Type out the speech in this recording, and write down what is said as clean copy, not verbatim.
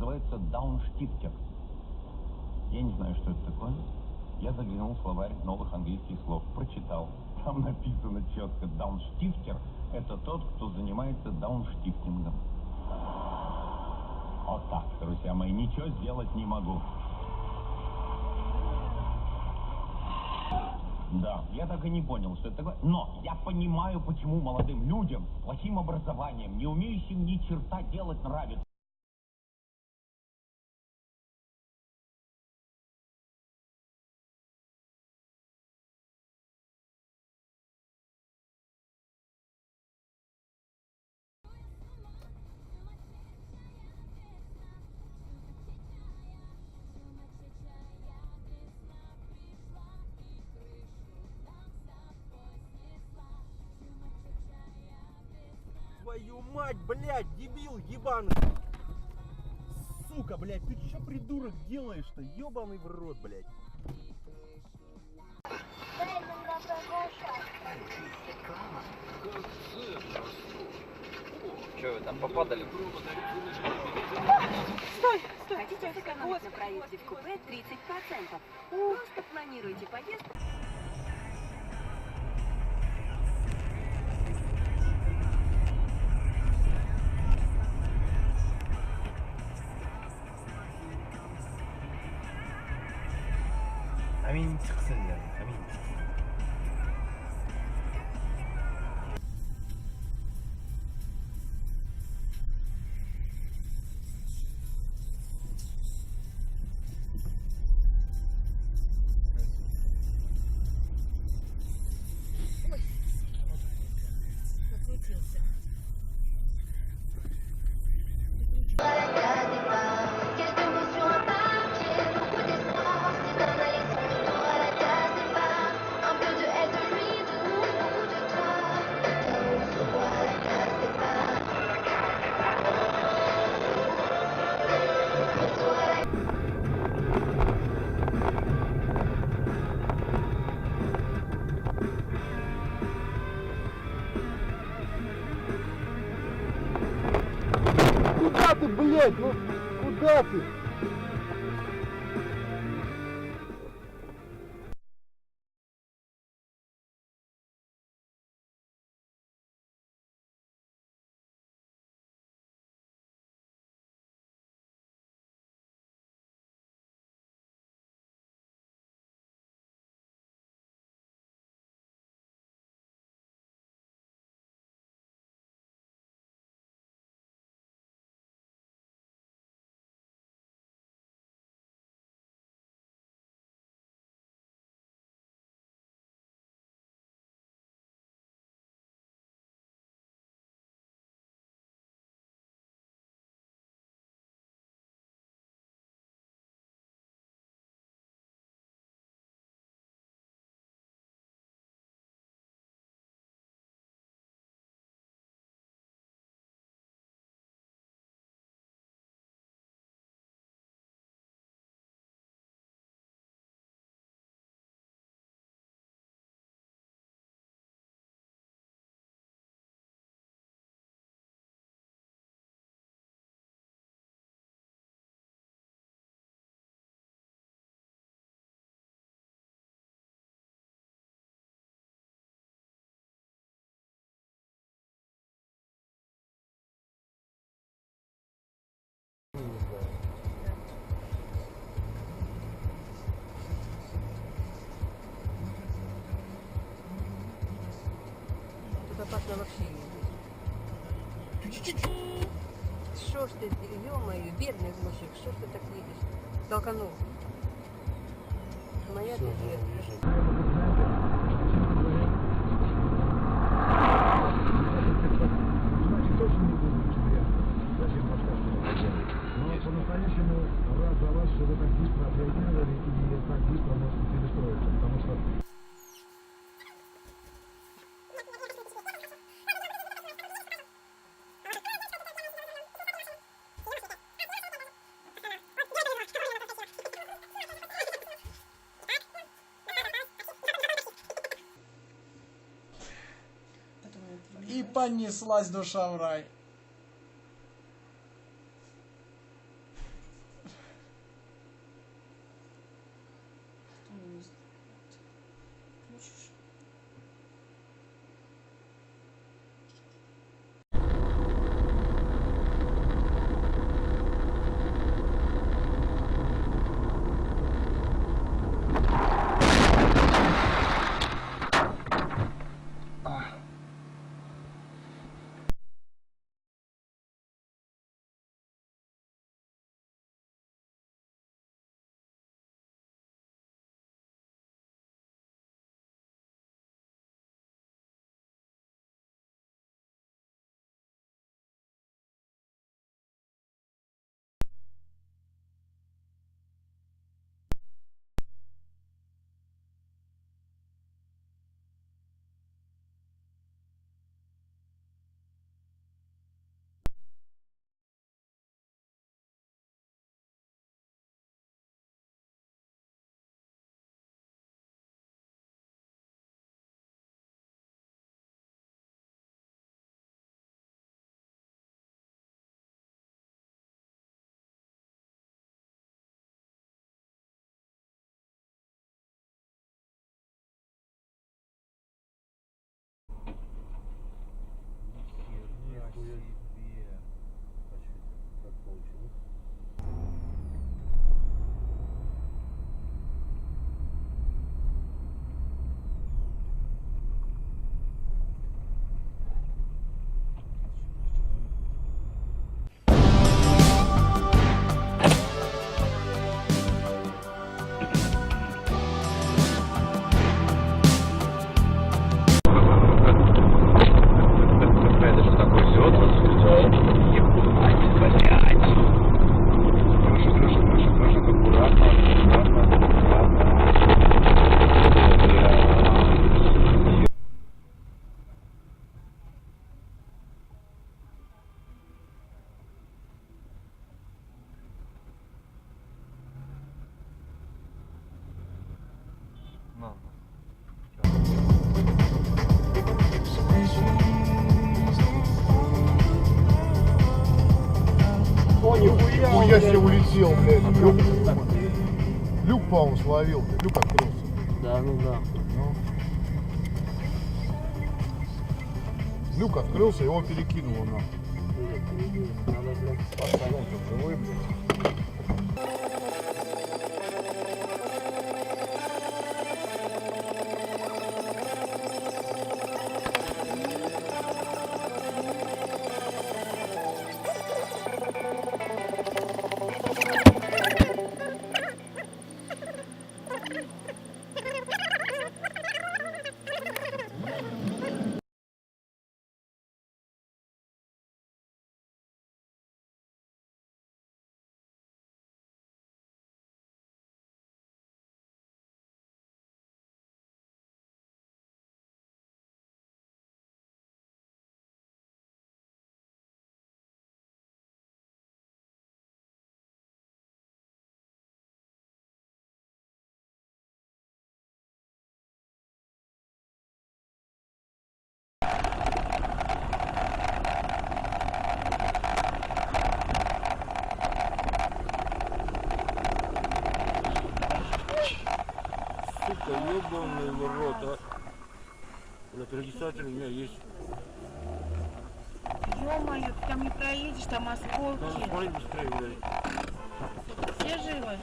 называется даунштифтер. Я не знаю, что это такое. Я заглянул в словарь новых английских слов, прочитал. Там написано четко: даунштифтер – это тот, кто занимается даунштифтингом. Вот так, друзья мои, ничего сделать не могу. Да, я так и не понял, что это такое. Но я понимаю, почему молодым людям с плохим образованием, не умеющим ни черта делать, нравится. Твою мать, блядь, дебил ебаный! Сука, блядь, ты чё, придурок, делаешь-то? Ёбаный в рот, блядь. Че вы там попадали? Стой, стой! Хотите сэкономить на проезде в купе 30%? Просто планируйте поездку. Амин çıksın yani, amin çıksın. Закрутился. Куда ты, блядь, ну куда ты? Тут опасно вообще ездить. Что ж ты, ё-моё, бедный мужик, что ж ты так едешь? Толканул. Моя ты по-настоящему рад за вас, что вы так быстро отреагировали и так быстро можете перестроиться, потому что... И понеслась душа в рай. На. О, нихуя себе улетел, блядь. Люк, по-моему, словил, блядь. Люк открылся. Да, ну да. Ну. Люк открылся, его перекинуло на. Надо, блядь. Пацан, он живой, блядь. Сука, ебаный в рот, а. Блядь, регистратор у меня есть. Ё-моё, ты там не проедешь, там Надо осколки. смотреть быстрее, блядь. Все живы?